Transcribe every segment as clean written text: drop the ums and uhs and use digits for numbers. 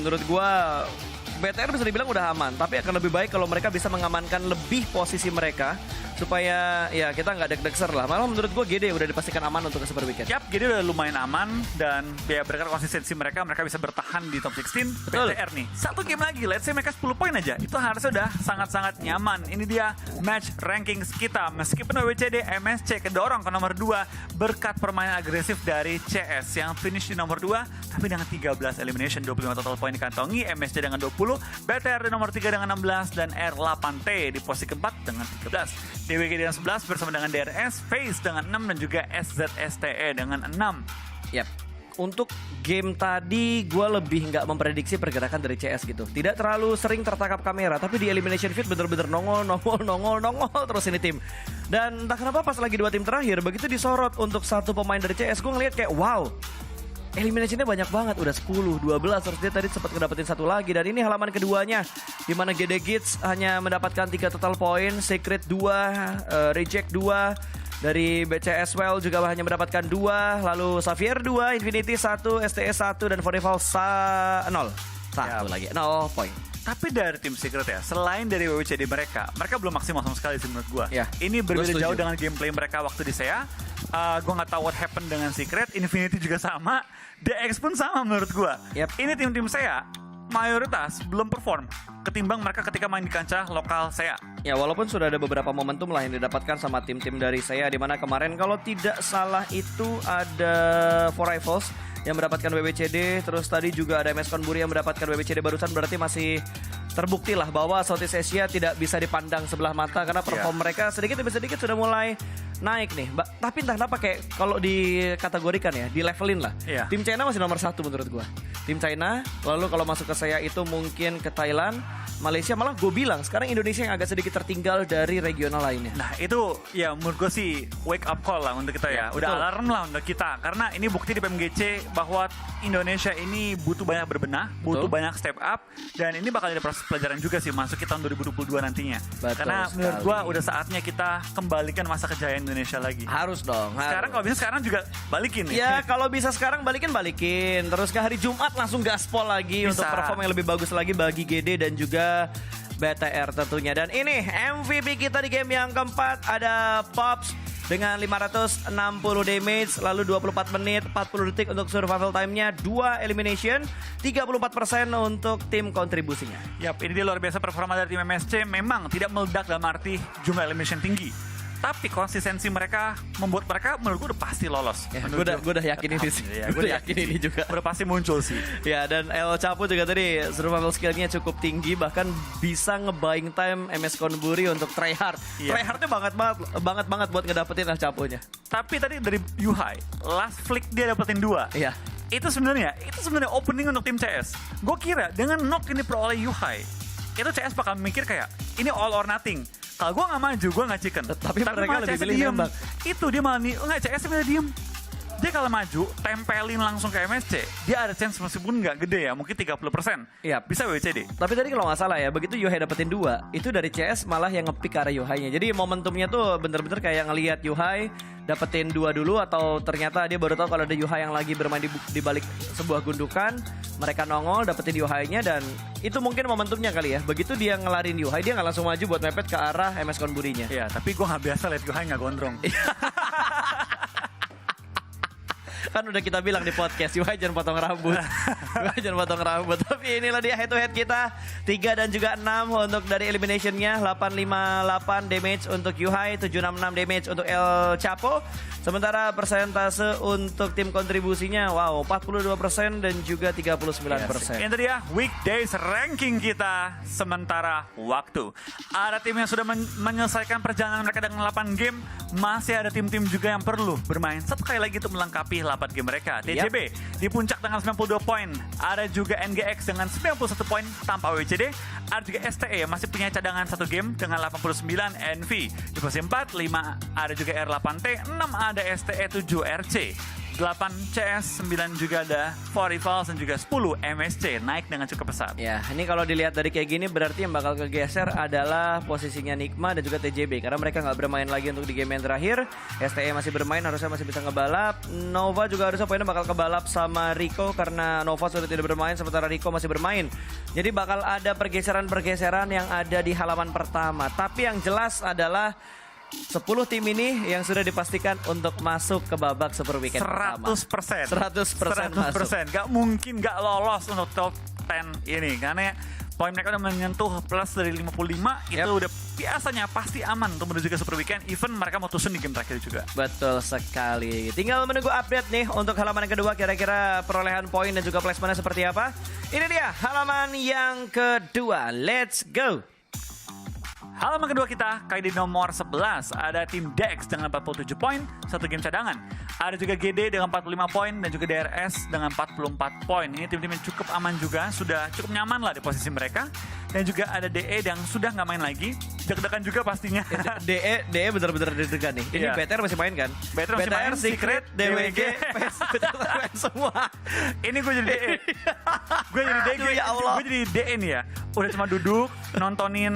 menurut gue BTR bisa dibilang udah aman, tapi akan lebih baik kalau mereka bisa mengamankan lebih posisi mereka supaya ya kita nggak deg-degser lah. Malah menurut gue GD udah dipastikan aman untuk ke Super Weekend. Yap, GD udah lumayan aman dan ya berkat konsistensi mereka bisa bertahan di top 16. Betul. BTR nih, satu game lagi, let's say mereka 10 poin aja, itu harusnya udah sangat-sangat nyaman. Ini dia match rankings kita. Meskipun WWCD MSC kedorong ke nomor 2 berkat permainan agresif dari CS yang finish di nomor 2, tapi dengan 13 elimination, 25 total poin dikantongi, MSC dengan 20, BTR di nomor 3 dengan 16, dan R8T di posisi keempat dengan 13. DWG dengan 11 bersama dengan DRS, FaZe dengan 6, dan juga SZSTE dengan 6. Yap. Untuk game tadi gue lebih nggak memprediksi pergerakan dari CS gitu. Tidak terlalu sering tertangkap kamera, tapi di elimination feed bener-bener nongol terus ini tim. Dan entah kenapa pas lagi 2 tim terakhir begitu disorot untuk satu pemain dari CS, gue ngeliat kayak wow, eliminationnya banyak banget, udah 10, 12, terus dia tadi sempat ngedapetin satu lagi. Dan ini halaman keduanya, dimana GD Gits hanya mendapatkan 3 total poin, Secret 2, Reject 2, dari BCS Well juga hanya mendapatkan 2, lalu Xavier 2, Infinity 1, STE 1, dan Voneval 0. Satu lagi, 0 poin. Tapi dari tim Secret ya, selain dari WWCD mereka belum maksimal sama sekali sih menurut gue. Ya, ini berbeda gua setuju jauh dengan gameplay mereka waktu di SEA. Gue nggak tahu what happened dengan Secret. Infinity juga sama, DX pun sama menurut gue. Yep. Ini tim-tim SEA mayoritas belum perform ketimbang mereka ketika main di kancah lokal SEA. Ya, walaupun sudah ada beberapa momentum lah yang didapatkan sama tim-tim dari saya, di mana kemarin kalau tidak salah itu ada Four Rivals yang mendapatkan WWCD, terus tadi juga ada MS Konburi yang mendapatkan WWCD barusan, berarti masih terbukti lah bahwa Southeast Asia tidak bisa dipandang sebelah mata karena perform mereka sedikit demi sedikit sudah mulai naik nih. Tapi entah kenapa kayak kalau dikategorikan ya, di levelin lah. Tim China masih nomor 1 menurut gua. Tim China, lalu kalau masuk ke saya itu mungkin ke Thailand, Malaysia, malah gue bilang sekarang Indonesia yang agak sedikit tertinggal dari regional lainnya. Nah itu ya menurut gue sih wake up call lah untuk kita ya. Udah betul. alarm lah untuk kita. Karena ini bukti di PMGC bahwa Indonesia ini butuh banyak berbenah, butuh banyak step up. Dan ini bakal ada proses pelajaran juga sih masuk kita tahun 2022 nantinya. Betul karena sekali. menurut gue udah saatnya kita kembalikan masa kejayaan Indonesia lagi. Harus dong. Sekarang kalau bisa sekarang juga balikin nih. Ya kalau bisa sekarang balikin. Terus ke hari Jumat langsung gaspol lagi Bisa. untuk perform yang lebih bagus lagi bagi GD dan juga BTR tentunya. Dan ini MVP kita di game yang keempat ada Pops dengan 560 damage, lalu 24 menit 40 detik untuk survival time-nya, 2 elimination, 34% untuk tim kontribusinya. Yap, ini dia luar biasa performa dari tim MSC. Memang tidak meledak dalam arti jumlah elimination tinggi, tapi konsistensi mereka membuat mereka menurut gue udah pasti lolos. Ya, gue udah yakin ini sih. Gue yakin ini juga. Udah pasti muncul sih. Ya, dan El Chapo juga tadi survival skill-nya cukup tinggi, bahkan bisa nge-buying time MS Konburi untuk tryhard. Tryhardnya banget buat ngedapetin El Chapo-nya. Tapi tadi dari Yuhai, last flick dia dapetin 2. Iya. Itu sebenarnya opening untuk tim CS. Gue kira dengan knock ini peroleh Yuhai, itu CS bakal mikir kayak ini all or nothing. Kalau gue gak maju, gue gak chicken. Tapi mereka lebih pilih nembak. Itu dia malah nih, nggak CS malah diem. Dia kalau maju, tempelin langsung ke MSC, dia ada chance meskipun nggak gede ya, mungkin 30%. Iya. Bisa WCD. Tapi tadi kalau nggak salah ya, begitu Yuhai dapetin 2, itu dari CS malah yang nge-pick ke arah Yuhai-nya. Jadi momentumnya tuh bener-bener kayak ngelihat Yuhai dapetin 2 dulu, atau ternyata dia baru tahu kalau ada Yuhai yang lagi bermain di balik sebuah gundukan. Mereka nongol, dapetin Yuhai-nya, dan itu mungkin momentumnya kali ya. Begitu dia ngelarin Yuhai, dia nggak langsung maju buat mepet ke arah MS Konburinya. Iya, tapi gue nggak biasa lihat Yuhai nggak gondrong. Kan udah kita bilang di podcast, Yuhai jangan potong rambut. Yuhai jangan potong rambut. Tapi inilah dia head to head kita, 3 dan juga 6 untuk dari eliminationnya. 858 damage untuk Yuhai, 766 damage untuk El Chapo. Sementara persentase untuk tim kontribusinya, wow, 42% dan juga 39%. Ini dia weekdays ranking kita sementara waktu. Ada tim yang sudah menyelesaikan perjalanan mereka dengan 8 game. Masih ada tim-tim juga yang perlu bermain satu kali lagi untuk melengkapi 8 game mereka. TJB di puncak dengan 92 poin. Ada juga NGX dengan 91 poin tanpa WCD. Ada juga STE yang masih punya cadangan 1 game dengan 89. NV di posisi 4, 5 ada juga R8T, 6 ada STE, 7 RC. 8 CS, 9 juga ada 4 Rivals, dan juga 10 MSC naik dengan cukup pesat. Ya, ini kalau dilihat dari kayak gini berarti yang bakal kegeser adalah posisinya Nigma dan juga TJB karena mereka nggak bermain lagi untuk di game yang terakhir. STE masih bermain, harusnya masih bisa ngebalap. Nova juga harusnya poinnya bakal kebalap sama Rico karena Nova sudah tidak bermain sementara Rico masih bermain. Jadi bakal ada pergeseran-pergeseran yang ada di halaman pertama. Tapi yang jelas adalah 10 tim ini yang sudah dipastikan untuk masuk ke babak Super Weekend pertama. 100%. 100% masuk. Gak mungkin gak lolos untuk top 10 ini. Karena poin mereka udah menyentuh plus dari 55. Itu udah biasanya pasti aman untuk menuju ke Super Weekend. Even mereka mau tusun di game terakhir juga. Betul sekali. Tinggal menunggu update nih untuk halaman yang kedua. Kira-kira perolehan poin dan juga placementnya seperti apa. Ini dia halaman yang kedua. Let's go. Halaman kedua kita, kali di nomor 11, ada tim Dex dengan 47 poin, 1 game cadangan. Ada juga GD dengan 45 poin, dan juga DRS dengan 44 poin. Ini tim-tim yang cukup aman juga, sudah cukup nyaman lah di posisi mereka. Dan juga ada DE yang sudah nggak main lagi, deg-degan juga pastinya. DE bener-bener deg-degan nih. Ini Iya. BTR masih main kan? BTR masih main, Secret, DWG, PES, BTR semua. Ini gue jadi DE. Gue jadi DE, Aduh, ya Allah. gue jadi DE nih ya. Udah cuma duduk, nontonin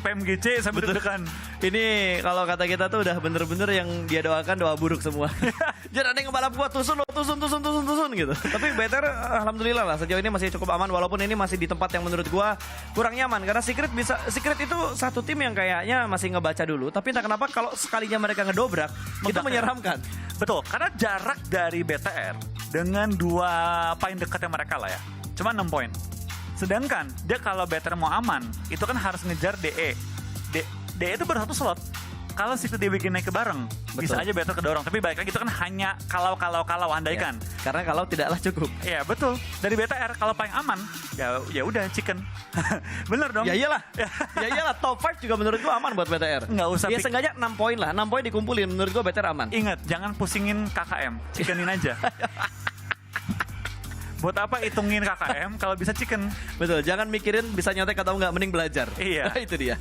PMGC sambil deg-degan. Ini kalau kata kita tuh udah bener-bener yang dia doakan doa buruk semua. Jangan ada yang ngebalap gua tusun gitu. Tapi BTR alhamdulillah lah sejauh ini masih cukup aman walaupun ini masih di tempat yang menurut gua kurang nyaman karena Secret itu satu tim yang kayaknya masih ngebaca dulu tapi entah kenapa kalau sekalinya mereka ngedobrak itu menyeramkan. Betul, karena jarak dari BTR dengan dua paling dekat yang mereka lah ya, cuma 6 poin. Sedangkan dia kalau BTR mau aman, itu kan harus ngejar DE. DE itu baru 1 slot. Kalau Secret DWG naik ke bareng, bisa aja BTR kedorong. Tapi balik lagi itu kan hanya kalau andaikan. Ya, karena kalau tidaklah cukup. Iya betul. Dari BTR kalau paling aman, ya udah chicken. Bener dong. Ya iyalah. Ya iyalah top 5 juga menurut gua aman buat BTR. Nggak usah ya sengaja 6 poin lah. 6 poin dikumpulin menurut gua BTR aman. Ingat, jangan pusingin KKM, chickenin aja. Buat apa hitungin KKM kalau bisa chicken? Betul, jangan mikirin bisa nyontek atau enggak, mending belajar. Iya. Itu dia.